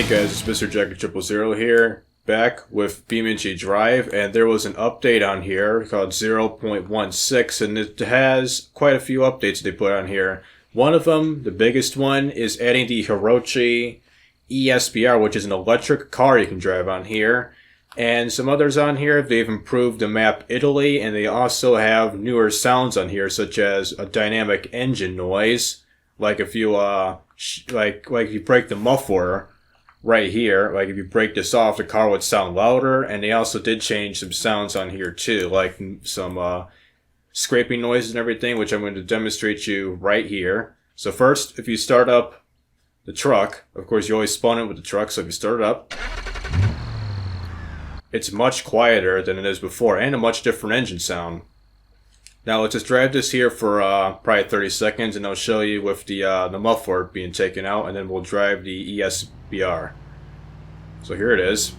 Hey guys, it's Mr. Jack000 here, back with BeamNG.drive, and there was an update on here called 0.16, and it has quite a few updates they put on here. One of them, the biggest one, is adding the Hirochi eSBR, which is an electric car you can drive on here. And some others on here, they've improved the map Italy, and they also have newer sounds on here, such as a dynamic engine noise, like if you like if you break the muffler right here, like if you break this off, the car would sound louder. And they also did change some sounds on here too, like some scraping noises and everything, which I'm going to demonstrate you right here. So first, if you start up the truck, of course you always spawn it with the truck, so if you start it up, it's much quieter than it is before, and a much different engine sound. Now let's just drive this here for probably 30 seconds, and I'll show you with the muffler being taken out, and then we'll drive the eSBR. So here it is.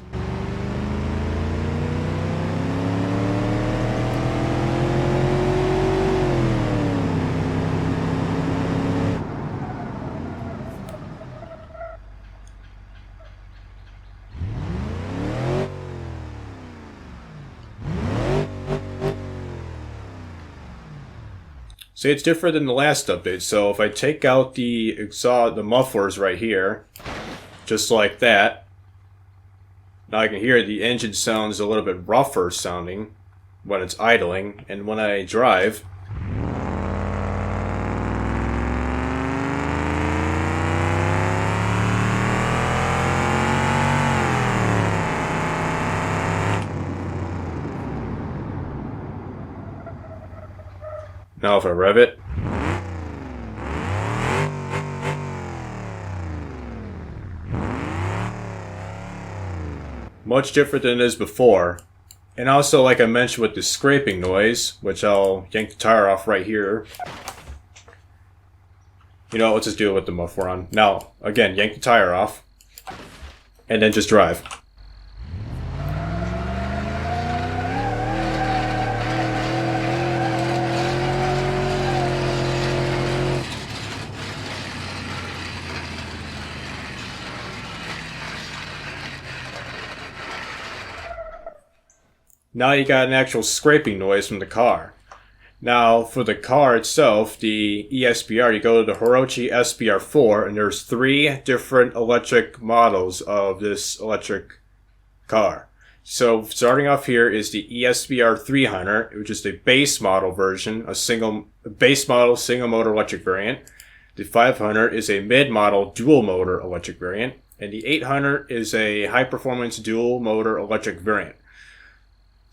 See, it's different than the last update. So if I take out the exhaust, the mufflers right here, just like that, now I can hear the engine sounds a little bit rougher sounding when it's idling, and when I drive, now if I rev it, much different than it is before. And also, like I mentioned with the scraping noise, which I'll yank the tire off right here. You know, let's just do it with the muffler on. Now, again, yank the tire off, and then just drive. Now you got an actual scraping noise from the car. Now for the car itself, the eSBR, you go to the Hirochi SBR4, and there's 3 different electric models of this electric car. So starting off here is the eSBR 300, which is the base model version, a base model single motor electric variant. The 500 is a mid model dual motor electric variant, and the 800 is a high performance dual motor electric variant.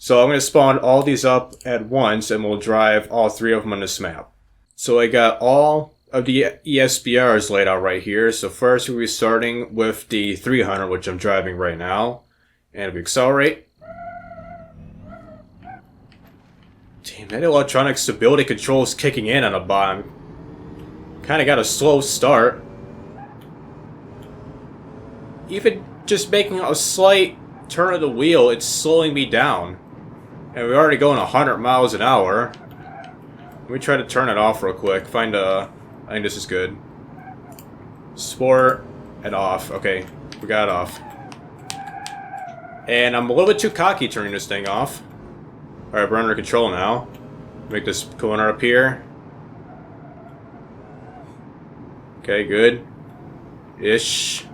So I'm going to spawn all these up at once, and we'll drive all 3 of them on this map. So I got all of the eSBRs laid out right here. So first we'll be starting with the 300, which I'm driving right now. And if we accelerate, damn, that electronic stability control is kicking in on the bottom. Kind of got a slow start. Even just making a slight turn of the wheel, it's slowing me down. And we're already going 100 miles an hour. Let me try to turn it off real quick. I think this is good. Sport and off. Okay, we got it off. And I'm a little bit too cocky turning this thing off. Alright, we're under control now. Make this corner up here. Okay, good. Ish.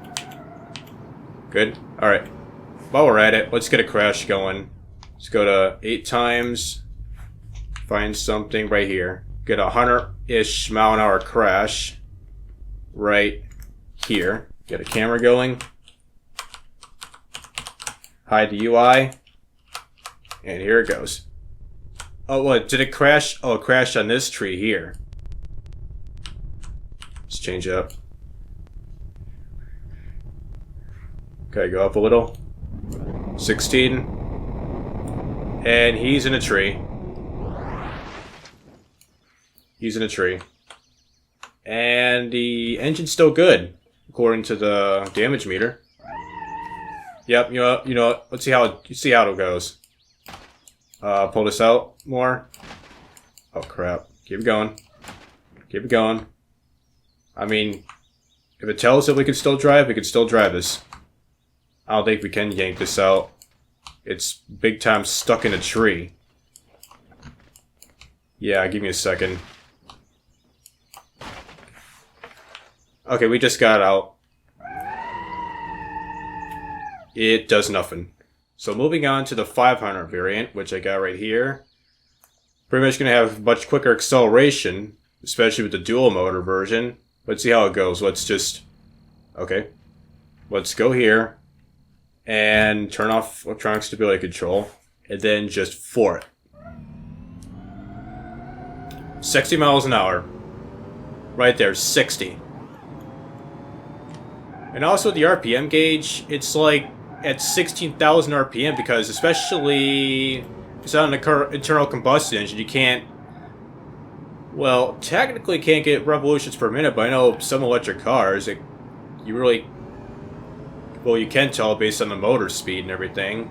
Good. Alright. While we're at it, let's get a crash going. Let's go to 8 times. Find something right here. Get a 100-ish mile an hour crash right here. Get a camera going. Hide the UI. And here it goes. Oh, what? Did it crash? Oh, it crashed on this tree here. Let's change it up. Okay, go up a little. 16. And he's in a tree. He's in a tree. And the engine's still good, according to the damage meter. Yep, you know, let's see how it goes. Pull this out more. Oh crap. Keep it going. Keep it going. I mean, if it tells us that we can still drive, we can still drive this. I don't think we can yank this out. It's big time stuck in a tree. Yeah, give me a second. Okay, we just got out. It does nothing. So moving on to the 500 variant, which I got right here. Pretty much going to have much quicker acceleration, especially with the dual motor version. Let's see how it goes. Let's just... Okay. Let's go here. And turn off electronic stability control. And then just floor it. 60 miles an hour. Right there, 60. And also the RPM gauge, it's like at 16,000 RPM because especially if it's on an internal combustion engine, you can't, well, technically can't get revolutions per minute, but I know some electric cars, you really, well, you can tell based on the motor speed and everything.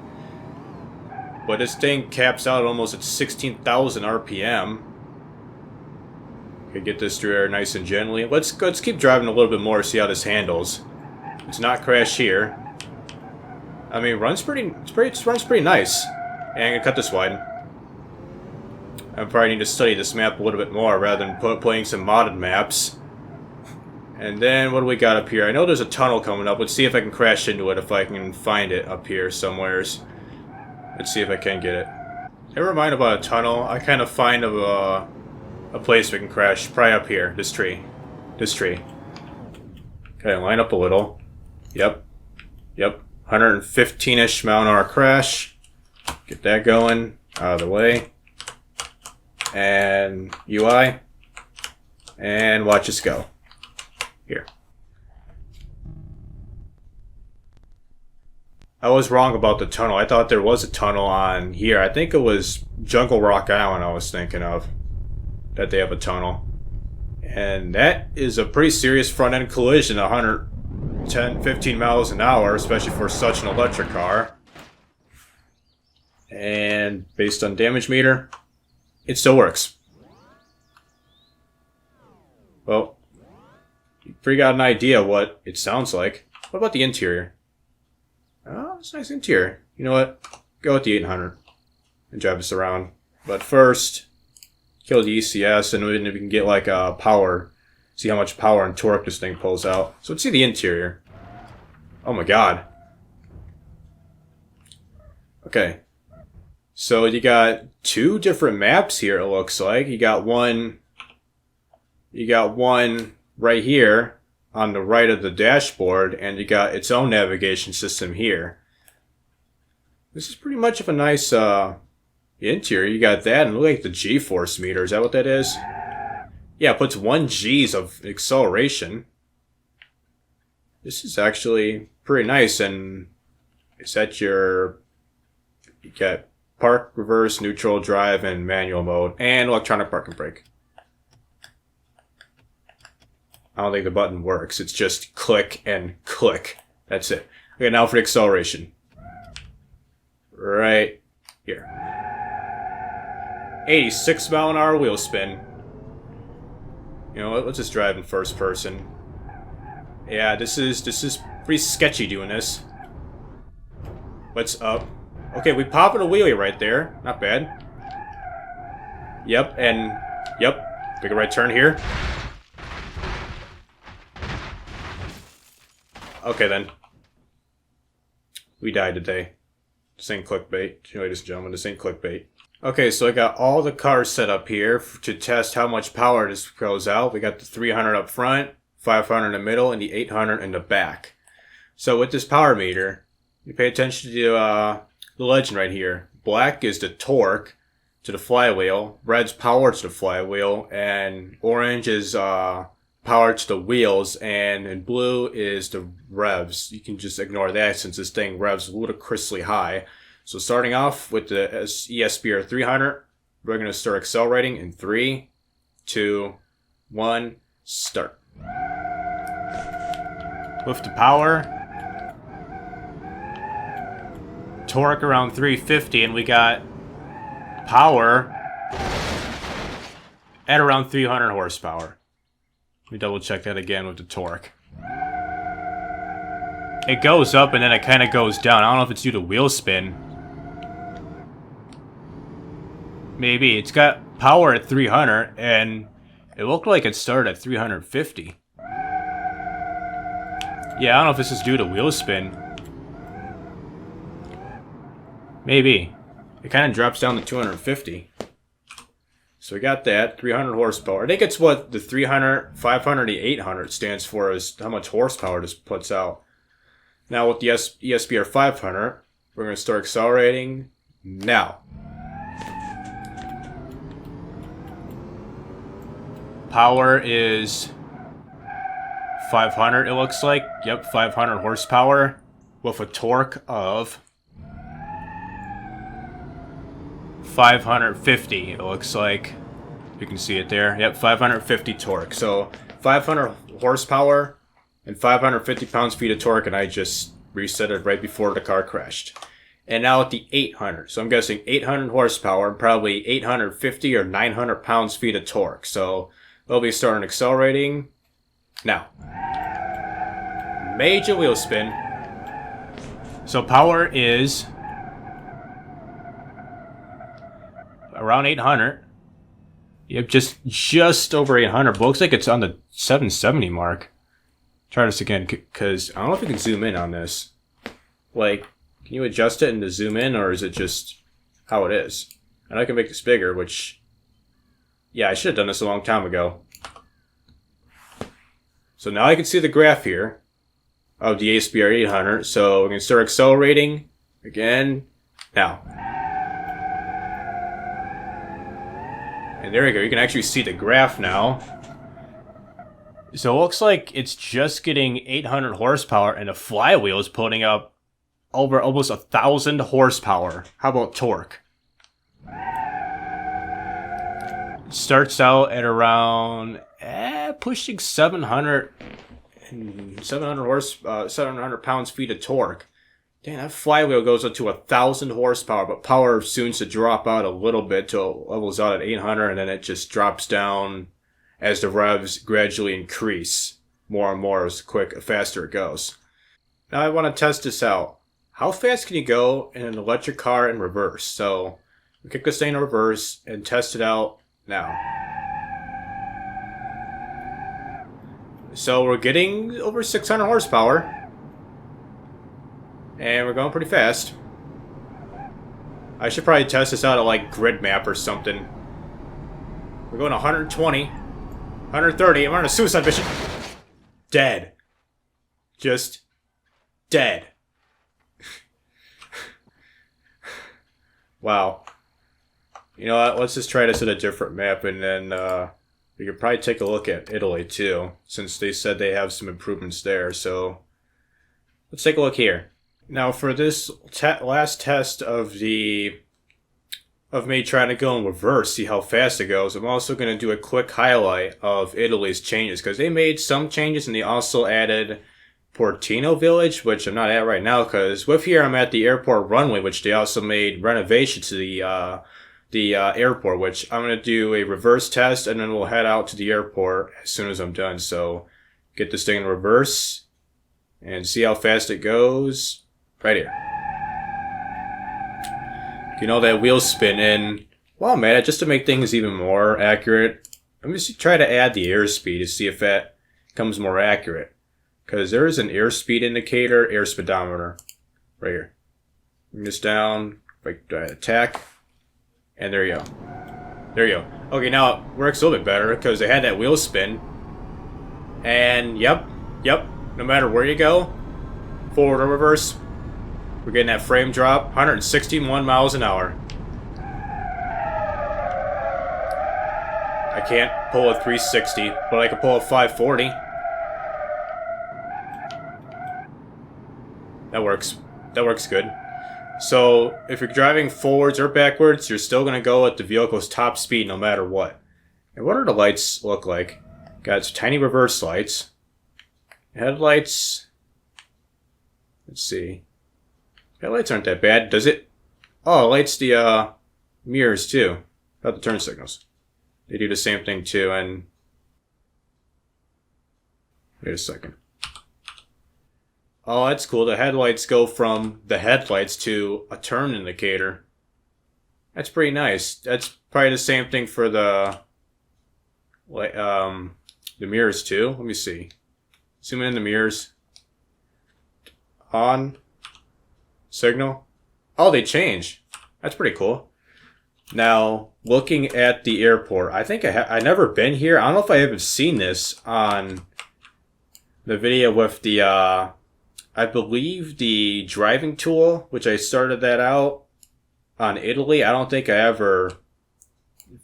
But this thing caps out almost at 16,000 RPM. Okay, get this through there nice and gently. Let's keep driving a little bit more, see how this handles. It's not crash here. I mean, runs pretty nice. And I'm gonna cut this wide. I probably need to study this map a little bit more rather than playing some modded maps. And then what do we got up here? I know there's a tunnel coming up. Let's see if I can crash into it if I can find it up here somewheres. Let's see if I can get it. Never mind about a tunnel. I kind of find a place we can crash. Probably up here. This tree. This tree. Okay, line up a little. Yep. 115-ish mile an hour crash. Get that going. Out of the way. And UI. And watch us go. Here. I was wrong about the tunnel. I thought there was a tunnel on here. I think it was Jungle Rock Island I was thinking of. That they have a tunnel. And that is a pretty serious front-end collision, 110, 15 miles an hour, especially for such an electric car. And based on damage meter, it still works. Well, you pretty got an idea what it sounds like. What about the interior? Oh, it's a nice interior. You know what? Go with the 800 and drive us around. But first, kill the ECS, and then we can get like a power. See how much power and torque this thing pulls out. So let's see the interior. Oh my god. Okay. So you got two different maps here, it looks like. You got one right here on the right of the dashboard, and you got its own navigation system here. This is pretty much of a nice interior. You got that, and look like the Geforce meter. Is that what that is? Yeah, it puts 1 G's of acceleration. This is actually pretty nice, and is that you got park, reverse, neutral, drive, and manual mode, and electronic parking brake. I don't think the button works. It's just click and click. That's it. Okay, now for the acceleration. Right here. 86 mile an hour wheel spin. You know what? Let's just drive in first person. Yeah, this is pretty sketchy doing this. What's up? Okay, we popping a wheelie right there. Not bad. Yep, and yep. Take a right turn here. Okay then. We died today. This ain't clickbait. Ladies and gentlemen, this ain't clickbait. Okay, so I got all the cars set up here to test how much power this goes out. We got the 300 up front, 500 in the middle, and the 800 in the back. So with this power meter, you pay attention to the legend right here. Black is the torque to the flywheel, red's power to the flywheel, and orange is power to the wheels, and in blue is the revs. You can just ignore that since this thing revs ludicrously high. So starting off with the eSBR 300, we're going to start accelerating in 3, 2, 1, start. With the power, torque around 350, and we got power at around 300 horsepower. Let me double check that again with the torque. it goes up and then it kind of goes down. I don't know if it's due to wheel spin. Maybe. It's got power at 300 and it looked like it started at 350. Yeah, I don't know if this is due to wheel spin. Maybe. It kind of drops down to 250. So we got that, 300 horsepower. I think it's what the 300, 500, 800 stands for, is how much horsepower this puts out. Now with the eSBR 500, we're going to start accelerating now. Power is 500, it looks like. Yep, 500 horsepower with a torque of 550, it looks like. You can see it there. Yep, 550 torque. So 500 horsepower and 550 pounds-feet of torque, and I just reset it right before the car crashed. And now at the 800. So I'm guessing 800 horsepower and probably 850 or 900 pounds-feet of torque. So we'll be starting accelerating now. Major wheel spin. So power is around 800. Yep, just over 800. But looks like it's on the 770 mark. Try this again, because I don't know if you can zoom in on this. Like, can you adjust it and to zoom in, or is it just how it is? And I can make this bigger, which, yeah, I should have done this a long time ago. So now I can see the graph here of the eSBR 800. So we're going to start accelerating again now. And there we go. You can actually see the graph now. So it looks like it's just getting 800 horsepower, and the flywheel is putting up over almost 1,000 horsepower. How about torque? It starts out at around pushing 700 pounds-feet of torque. Damn, that flywheel goes up to 1,000 horsepower, but power soon to drop out a little bit till it levels out at 800, and then it just drops down as the revs gradually increase more and more as faster it goes. Now I want to test this out. How fast can you go in an electric car in reverse? So we kick this thing in reverse and test it out now. So we're getting over 600 horsepower. And we're going pretty fast. I should probably test this out at like grid map or something. We're going 120, 130. I'm on a suicide mission. Dead. Just dead. Wow. You know what? Let's just try this at a different map, and then we could probably take a look at Italy too, since they said they have some improvements there. So let's take a look here. Now for this last test of me trying to go in reverse, see how fast it goes, I'm also going to do a quick highlight of Italy's changes, because they made some changes and they also added Portino Village, which I'm not at right now, because with here I'm at the airport runway, which they also made renovation to the airport, which I'm going to do a reverse test, and then we'll head out to the airport as soon as I'm done. So get this thing in reverse and see how fast it goes. Right here. You know, that wheel spin, and wow, man, just to make things even more accurate, I'm just try to add the airspeed to see if that comes more accurate. Because there is an airspeed indicator, air speedometer, right here. Bring this down, like attack, and there you go. There you go. Okay, now it works a little bit better because they had that wheel spin. And yep, no matter where you go, forward or reverse, we're getting that frame drop, 161 miles an hour. I can't pull a 360, but I can pull a 540. That works. That works good. So if you're driving forwards or backwards, you're still going to go at the vehicle's top speed no matter what. And what do the lights look like? Got some tiny reverse lights. Headlights. Let's see. Headlights aren't that bad, does it? Oh, it lights the mirrors too. About the turn signals. They do the same thing too, and wait a second. Oh, that's cool. The headlights go from the headlights to a turn indicator. That's pretty nice. That's probably the same thing for the mirrors too. Let me see. Zoom in the mirrors. On. Signal. Oh, they change. That's pretty cool. Now, looking at the airport, I think I never been here. I don't know if I haven't seen this on the video with the, I believe the driving tool, which I started that out on Italy. I don't think I ever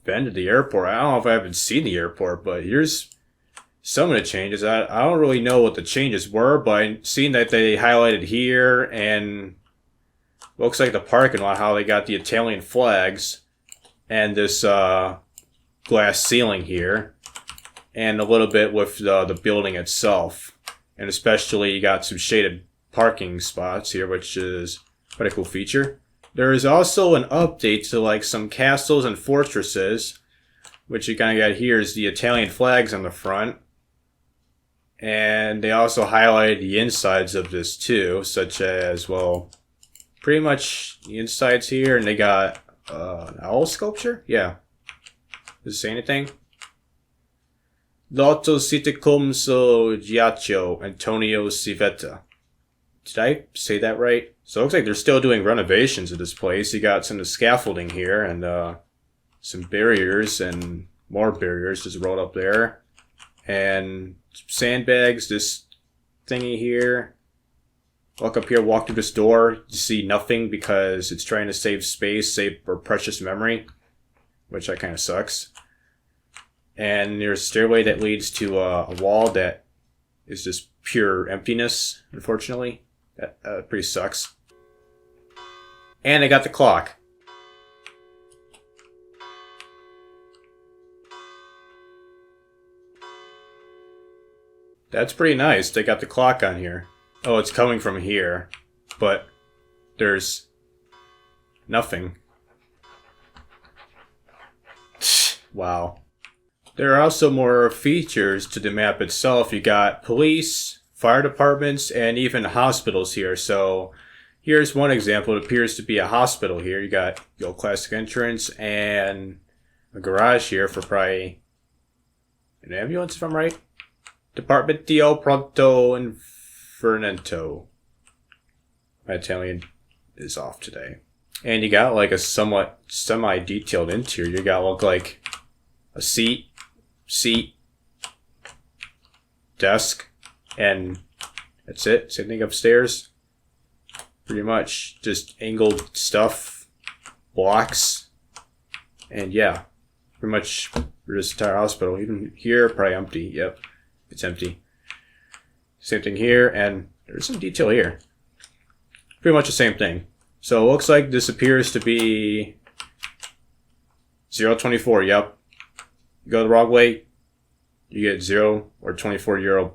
been to the airport. I don't know if I haven't seen the airport, but here's some of the changes. I don't really know what the changes were, but I've seen that they highlighted here, and looks like the parking lot, how they got the Italian flags and this glass ceiling here, and a little bit with the building itself. And especially you got some shaded parking spots here, which is quite a cool feature. There is also an update to like some castles and fortresses, which you kind of got here is the Italian flags on the front. And they also highlighted the insides of this too, such as, well, pretty much the insides here, and they got an owl sculpture? Yeah. Does it say anything? Lotto Siticum so Giaccio Antonio Civetta. Did I say that right? So it looks like they're still doing renovations of this place. You got some of the scaffolding here and some barriers and more barriers just rolled up there. And sandbags, this thingy here. Walk up here, walk through this door. You see nothing because it's trying to save space, save for precious memory, which that kind of sucks. And there's a stairway that leads to a wall that is just pure emptiness, unfortunately. That pretty sucks. And I got the clock. That's pretty nice. They got the clock on here. Oh, it's coming from here, but there's nothing. Wow. There are also more features to the map itself. You got police, fire departments, and even hospitals here. So here's one example. It appears to be a hospital here. You got your classic entrance and a garage here for probably an ambulance, if I'm right. Dipartimento Pronto Infernento. My Italian is off today. And you got like a somewhat semi-detailed interior. You got look like a seat, desk, and that's it. Same thing upstairs. Pretty much just angled stuff, blocks, and yeah, pretty much for this entire hospital. Even here, probably empty. Yep, it's empty. Same thing here, and there's some detail here. Pretty much the same thing. So it looks like this appears to be 0.24. Yep. You go the wrong way, you get 0 or 24 euro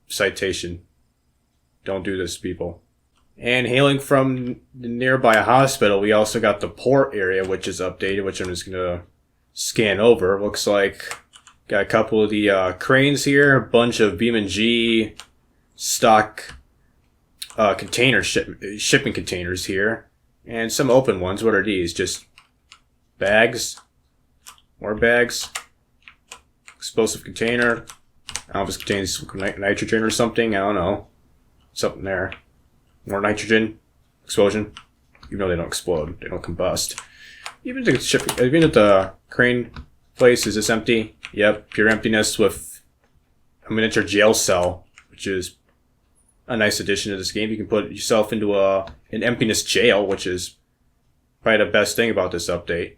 citation. Don't do this, people. And hailing from the nearby hospital, we also got the port area, which is updated, which I'm just going to scan over. Looks like got a couple of the cranes here, a bunch of BeamNG stock container shipping containers here, and some open ones. What are these? Just bags? More bags? Explosive container. I don't know if this contains nitrogen or something. I don't know. Something there. More nitrogen. Explosion. Even though they don't explode. They don't combust. Even at the crane place, is this empty? Yep. Pure emptiness with a miniature jail cell, which is a nice addition to this game. You can put yourself into an emptiness jail, which is probably the best thing about this update.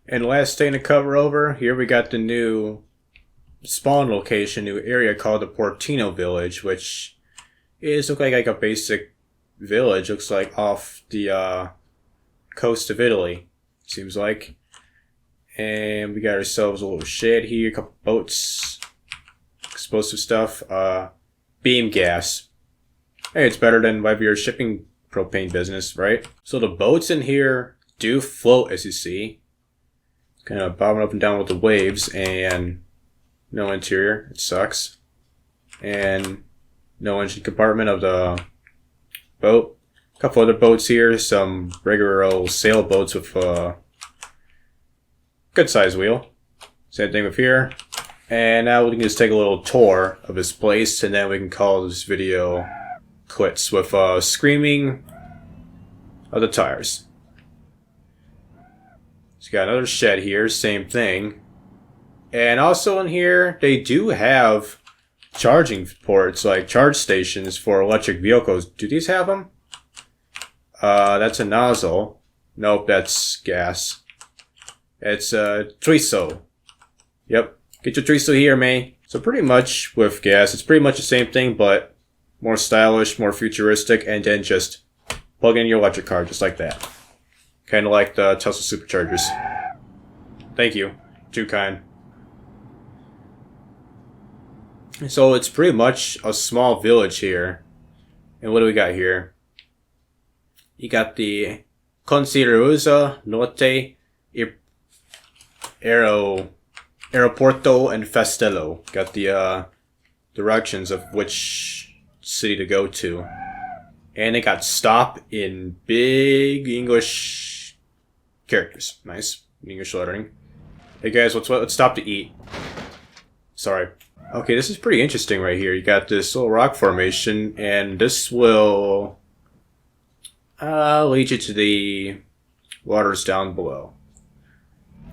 And last thing to cover over, here we got the new spawn location, new area called the Portino Village, which is look like a basic village. Looks like off the coast of Italy, seems like. And we got ourselves a little shed here, a couple boats, explosive stuff, beam gas. Hey, it's better than whatever your shipping propane business, right? So the boats in here do float, as you see. Kind of bobbing up and down with the waves, and no interior. It sucks. And no engine compartment of the boat. A couple other boats here, some regular old sailboats with good size wheel. Same thing with here. And now we can just take a little tour of this place, and then we can call this video quits with screaming of the tires. So got another shed here, same thing. And also in here, they do have charging ports, like charge stations for electric vehicles. Do these have them? That's a nozzle. Nope, that's gas. It's TRIZE. Yep, get your TRIZE here, man. So pretty much with gas, it's pretty much the same thing, but more stylish, more futuristic, and then just plug in your electric car just like that. Kind of like the Tesla superchargers. Thank you. Too kind. So it's pretty much a small village here. And what do we got here? You got the Consideruza Norte Aeroporto and Festello. Got the directions of which city to go to. And it got stop in big English characters. Nice. English lettering. Hey guys, let's stop to eat. Sorry. Okay, this is pretty interesting right here. You got this little rock formation, and this will lead you to the waters down below.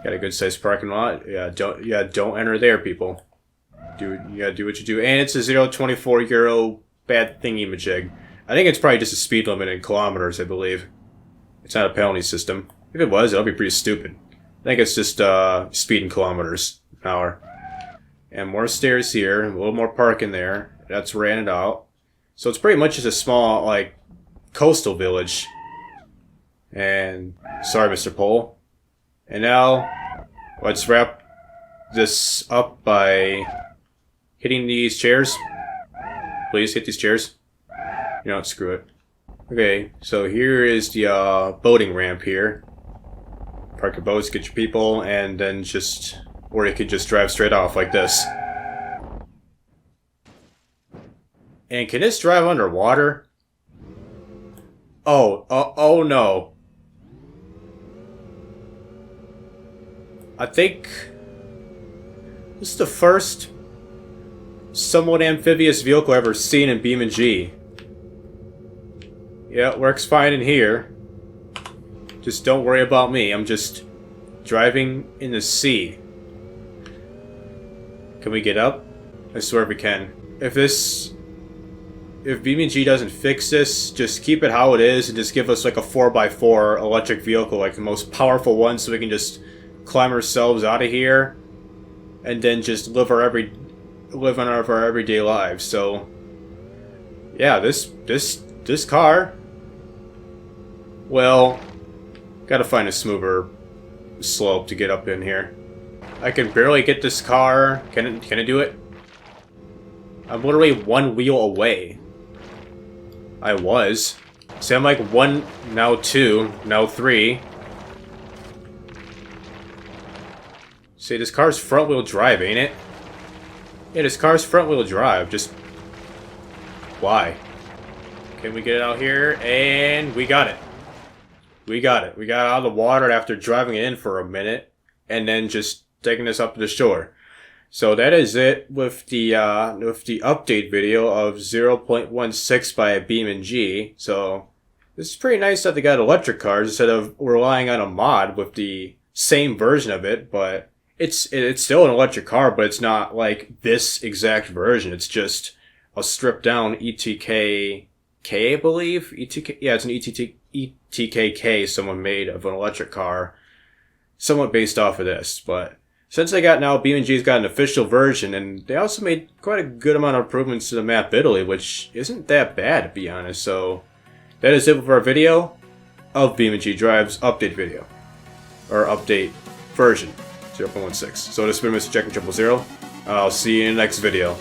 Got a good sized parking lot. Don't enter there, people. You gotta do what you do. And it's a 0.24 euro bad thingy majig. I think it's probably just a speed limit in kilometers, I believe. It's not a penalty system. If it was, that'll be pretty stupid. I think it's just speed in kilometers an hour. And more stairs here, a little more parking there. That's rented out. So it's pretty much just a small, like, coastal village. And sorry, Mr. Pole. And now, let's wrap this up by hitting these chairs. Please hit these chairs. You know what, screw it. Okay, so here is the boating ramp here. Park your boats, get your people, and then just... Or you could just drive straight off like this. And can this drive underwater? Oh no. I think this is the first somewhat amphibious vehicle I've ever seen in BeamNG. Yeah, it works fine in here. Just don't worry about me. I'm just driving in the sea. Can we get up? I swear we can. If BeamNG doesn't fix this, just keep it how it is and just give us like a 4x4 electric vehicle, like the most powerful one, so we can just climb ourselves out of here and then just live on our everyday lives. So yeah, this car, well, gotta find a smoother slope to get up in here. I can barely get this car. Can it do it? I'm literally one wheel away. I was. See, I'm like one, now two, now three. See, this car's front wheel drive, ain't it? Yeah, this car's front wheel drive. Just why? Can we get it out here? And we got it. We got it. We got out of the water after driving it in for a minute, and then just taking this up to the shore. So that is it with the update video of 0.16 by BeamNG. So this is pretty nice that they got electric cars instead of relying on a mod with the same version of it. But it's still an electric car, but it's not like this exact version. It's just a stripped down ETKK, I believe. Yeah, it's an ETKK someone made of an electric car, somewhat based off of this, but. Since they got now, BeamNG's got an official version, and they also made quite a good amount of improvements to the map Italy, which isn't that bad, to be honest. So, that is it for our video of BeamNG.drive's update video. Or update version 0.16. So this has been Mr. Jack and 000. I'll see you in the next video.